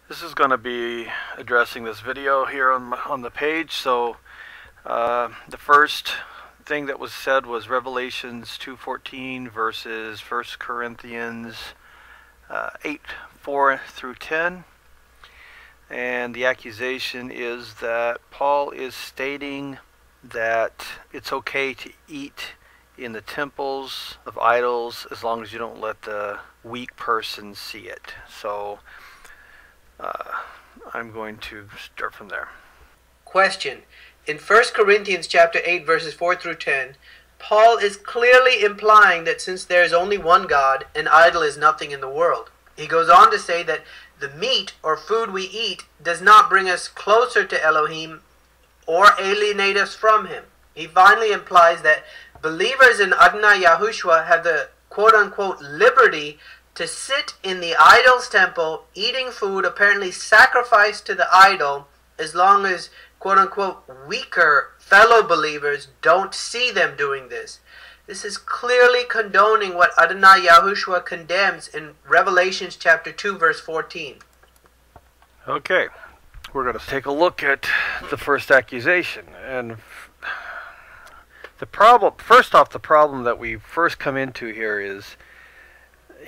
This is going to be addressing this video here on the page. So the first thing that was said was Revelations 2:14 versus 1 Corinthians 8:4 through 10. And the accusation is that Paul is stating that it's okay to eat in the temples of idols as long as you don't let the weak person see it. So I'm going to start from there. Question. In 1 Corinthians chapter 8 verses 4 through 10, Paul is clearly implying that since there is only one God, an idol is nothing in the world. He goes on to say that the meat or food we eat does not bring us closer to Elohim or alienate us from him. He finally implies that believers in Adonai Yahushua have the quote-unquote liberty to sit in the idol's temple eating food apparently sacrificed to the idol as long as quote-unquote weaker fellow believers don't see them doing this. This is clearly condoning what Adonai Yahushua condemns in Revelation chapter 2 verse 14. Okay, we're going to take a look at the first accusation. And the problem that we first come into here is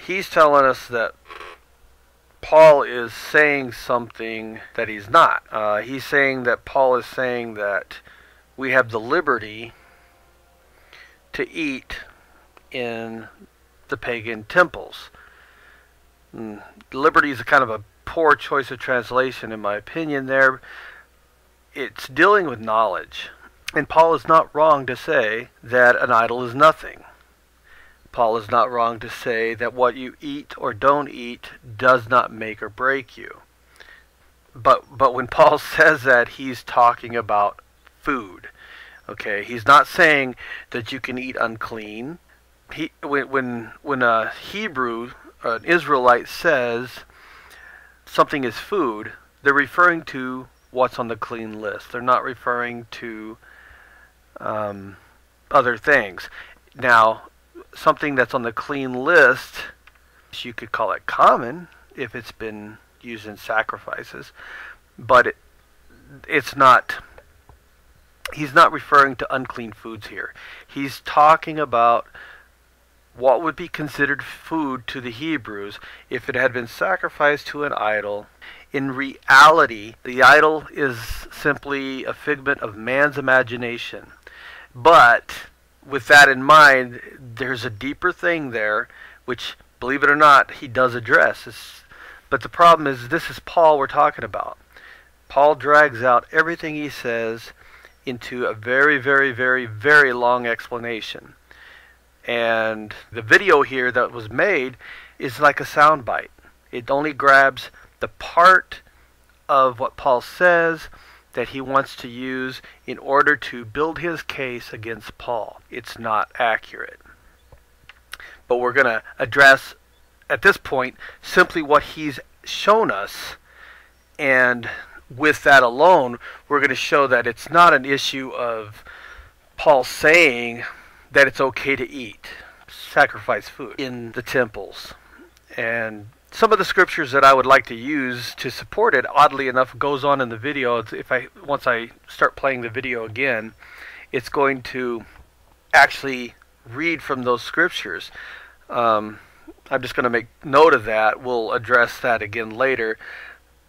he's telling us that Paul is saying something that he's not. He's saying that Paul is saying that we have the liberty to eat in the pagan temples. Liberty is a kind of a poor choice of translation in my opinion there. It's dealing with knowledge. And Paul is not wrong to say that an idol is nothing. Paul is not wrong to say that what you eat or don't eat does not make or break you. But when Paul says that, he's talking about food. Okay, he's not saying that you can eat unclean. When a Hebrew, an Israelite says something is food, they're referring to what's on the clean list. They're not referring to other things. Now, something that's on the clean list, you could call it common if it's been used in sacrifices, but it's not. He's not referring to unclean foods here. He's talking about what would be considered food to the Hebrews if it had been sacrificed to an idol. In reality, the idol is simply a figment of man's imagination. But with that in mind, there's a deeper thing there, which, believe it or not, he does address. But the problem is, this is Paul we're talking about. Paul drags out everything he says into a very, very, very, very long explanation. And the video here that was made is like a soundbite. It only grabs the part of what Paul says that he wants to use in order to build his case against Paul. It's not accurate. But we're going to address, at this point, simply what he's shown us. And with that alone, we're going to show that it's not an issue of Paul saying that it's okay to eat, sacrifice food in the temples. And some of the scriptures that I would like to use to support it, oddly enough, goes on in the video. Once I start playing the video again, it's going to actually read from those scriptures. I'm just going to make note of that. We'll address that again later.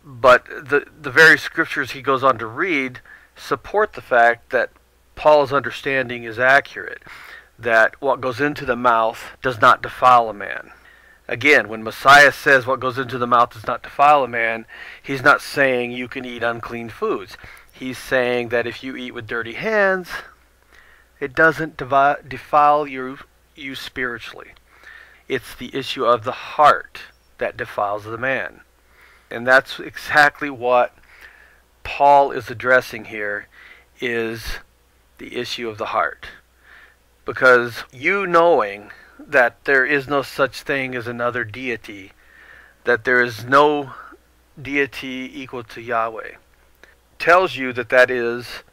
But the very scriptures he goes on to read support the fact that Paul's understanding is accurate, that what goes into the mouth does not defile a man. Again, when Messiah says what goes into the mouth does not defile a man, he's not saying you can eat unclean foods. He's saying that if you eat with dirty hands, it doesn't defile you spiritually. It's the issue of the heart that defiles the man. And that's exactly what Paul is addressing here, is the issue of the heart. Because you knowing that there is no such thing as another deity, that there is no deity equal to Yahweh, tells you that that is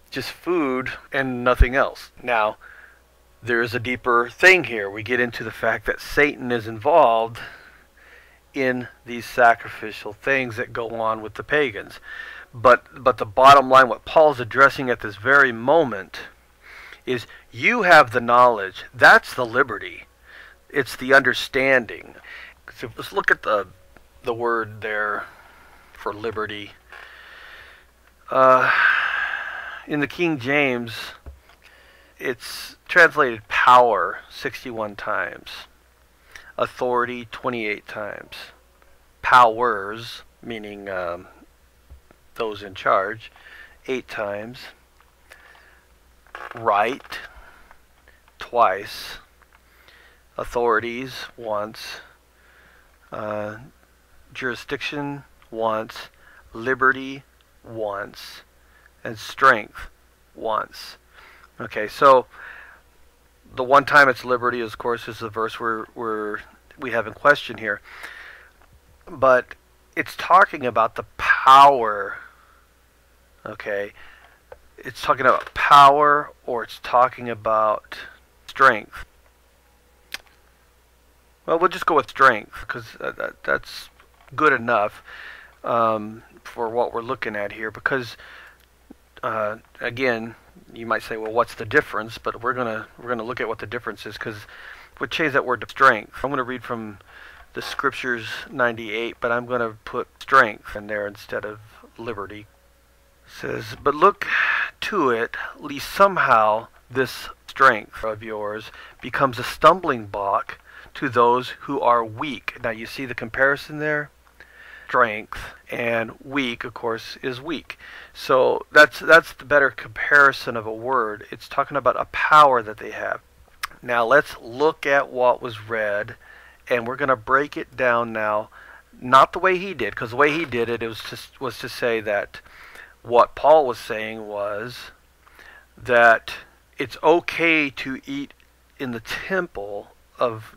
just food and nothing else. Now, there is a deeper thing here. We get into the fact that Satan is involved in these sacrificial things that go on with the pagans. But the bottom line, what Paul's addressing at this very moment, is you have the knowledge. That's the liberty. It's the understanding. So let's look at the word there for liberty. In the King James, it's translated power 61 times, authority 28 times, powers, meaning those in charge, 8 times, right twice, authorities once, jurisdiction once, liberty once, and strength once. Okay, so the one time it's liberty, of course, is the verse we have in question here. But it's talking about the power, okay? It's talking about power, or it's talking about strength. Well, we'll just go with strength, because that's good enough for what we're looking at here. Because, again, you might say, well, what's the difference? But we're gonna look at what the difference is, because we change that word to strength. I'm going to read from the Scriptures 98, but I'm going to put strength in there instead of liberty. It says, but look to it, lest somehow this strength of yours becomes a stumbling block to those who are weak. Now you see the comparison there? Strength and weak, of course, is weak. So that's the better comparison of a word. It's talking about a power that they have. Now let's look at what was read, and we're going to break it down now, not the way he did, because the way he did it, was to say that what Paul was saying was that it's okay to eat in the temple of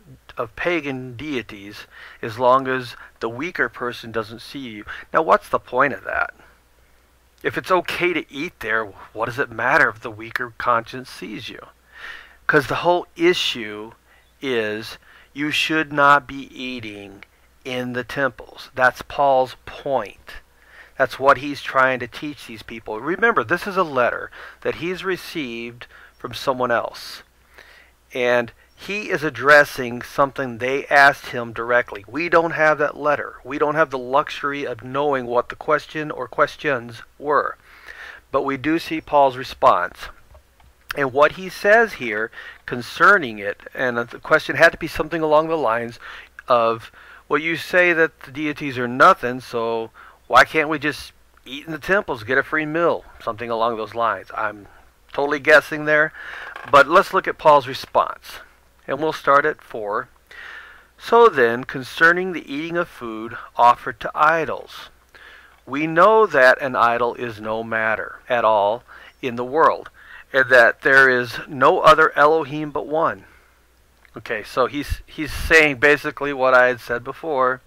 pagan deities as long as the weaker person doesn't see you. Now what's the point of that? If it's okay to eat there, what does it matter if the weaker conscience sees you? Because the whole issue is you should not be eating in the temples. That's Paul's point. That's what he's trying to teach these people. Remember, this is a letter that he's received from someone else. And he is addressing something they asked him directly. We don't have that letter. We don't have the luxury of knowing what the question or questions were. But we do see Paul's response. And what he says here concerning it, and the question had to be something along the lines of, well, you say that the deities are nothing, so why can't we just eat in the temples, get a free meal? Something along those lines. I'm totally guessing there. But let's look at Paul's response. And we'll start at 4. So then, concerning the eating of food offered to idols, we know that an idol is no matter at all in the world, and that there is no other Elohim but one. Okay, so he's saying basically what I had said before.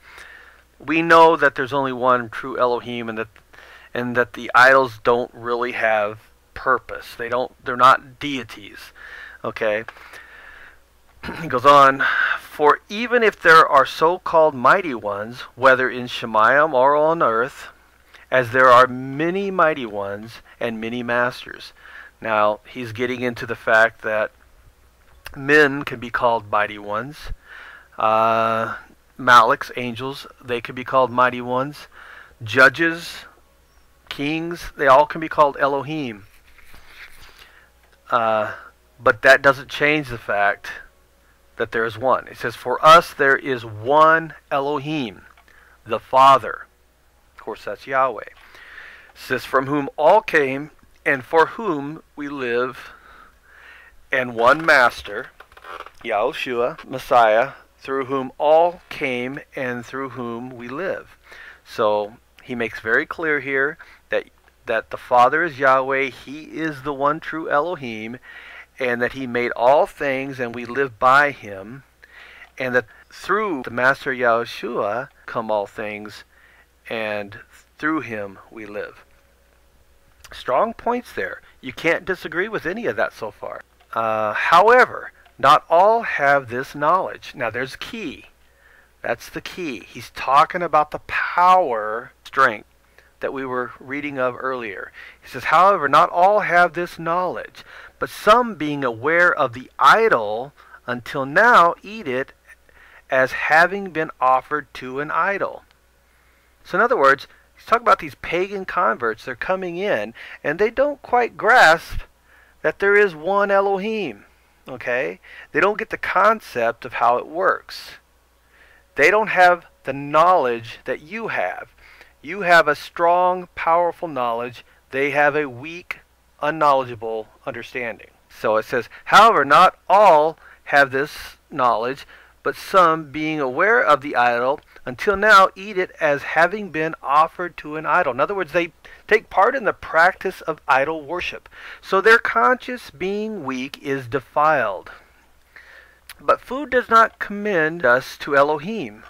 We know that there's only one true Elohim, and that the idols don't really have purpose. They're not deities. Okay. He goes on, for even if there are so-called mighty ones, whether in Shemayim or on earth, as there are many mighty ones and many masters. Now, he's getting into the fact that men can be called mighty ones. Malaks, angels, they can be called mighty ones. Judges, kings, they all can be called Elohim. But that doesn't change the fact that there is one. It says, for us there is one Elohim, the Father. Of course, that's Yahweh. It says, from whom all came, and for whom we live, and one Master, Yahushua, Messiah, through whom all came and through whom we live. So he makes very clear here that the Father is Yahweh, he is the one true Elohim, and that he made all things and we live by him, and that through the Master Yahushua come all things, and through him we live. Strong points there. You can't disagree with any of that so far. However, not all have this knowledge. Now there's key. That's the key. He's talking about the power, strength that we were reading of earlier. He says, however, not all have this knowledge, but some being aware of the idol until now eat it as having been offered to an idol. So in other words, he's talking about these pagan converts. They're coming in and they don't quite grasp that there is one Elohim. Okay? They don't get the concept of how it works. They don't have the knowledge that you have. You have a strong, powerful knowledge. They have a weak, unknowledgeable understanding. So it says, however, not all have this knowledge, but some, being aware of the idol, until now eat it as having been offered to an idol. In other words, they take part in the practice of idol worship. So their conscience, being weak, is defiled. But food does not commend us to Elohim,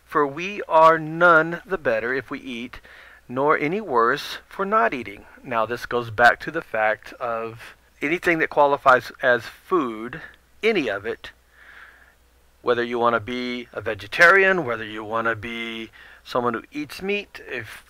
for we are none the better if we eat, nor any worse for not eating. Now this goes back to the fact of anything that qualifies as food, any of it, whether you want to be a vegetarian, whether you want to be someone who eats meat, if